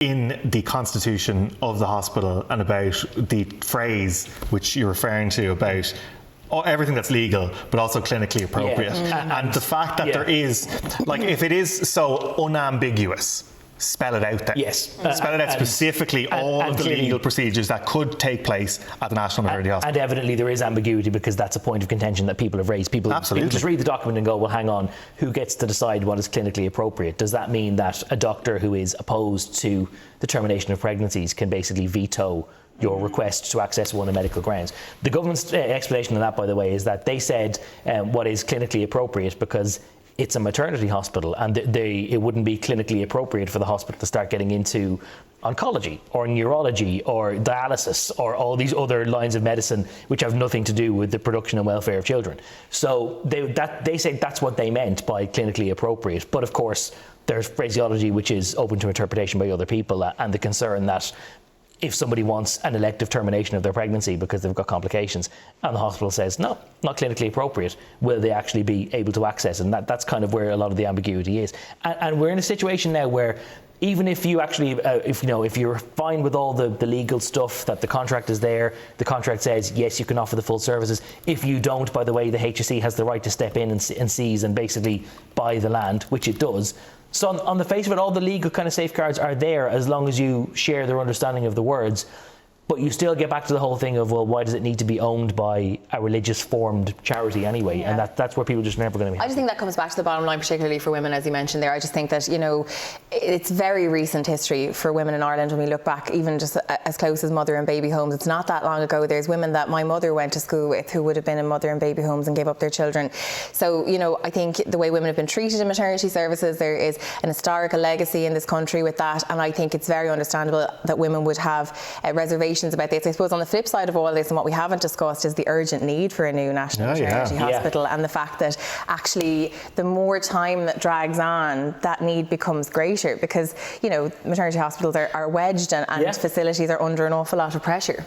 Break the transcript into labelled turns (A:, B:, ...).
A: in the constitution of the hospital and about the phrase which you're referring to about everything that's legal but also clinically appropriate. And the fact that there is, like, if it is so unambiguous, spell it out there.
B: Yes.
A: Spell it out specifically, all of the legal procedures that could take place at the National Maternity Hospital.
B: And evidently there is ambiguity, because that's a point of contention that people have raised. People just read the document and go, well, hang on, who gets to decide what is clinically appropriate? Does that mean that a doctor who is opposed to the termination of pregnancies can basically veto your request to access one on medical grounds? The government's explanation of that, by the way, is that they said what is clinically appropriate because it's a maternity hospital, and it wouldn't be clinically appropriate for the hospital to start getting into oncology or neurology or dialysis or all these other lines of medicine which have nothing to do with the production and welfare of children. So they say that's what they meant by clinically appropriate. But of course, there's phraseology which is open to interpretation by other people, and the concern that if somebody wants an elective termination of their pregnancy because they've got complications and the hospital says, no, not clinically appropriate, will they actually be able to access it? And that's kind of where a lot of the ambiguity is. And we're in a situation now where even if you actually, if you're fine with all the legal stuff, that the contract is there, the contract says, yes, you can offer the full services. If you don't, by the way, the HSE has the right to step in and seize and basically buy the land, which it does. So on the face of it, all the legal kind of safeguards are there as long as you share their understanding of the words. But you still get back to the whole thing of, well, why does it need to be owned by a religious formed charity anyway? Yeah. And that's where people just never going to be.
C: I just think that comes back to the bottom line, particularly for women, as you mentioned there. I just think that, it's very recent history for women in Ireland when we look back, even just as close as mother and baby homes. It's not that long ago. There's women that my mother went to school with who would have been in mother and baby homes and gave up their children. So, I think the way women have been treated in maternity services, there is an historical legacy in this country with that. And I think it's very understandable that women would have reservations about this. I suppose on the flip side of all this, and what we haven't discussed, is the urgent need for a new National Maternity Hospital, and the fact that actually the more time that drags on, that need becomes greater, because maternity hospitals are wedged and facilities are under an awful lot of pressure.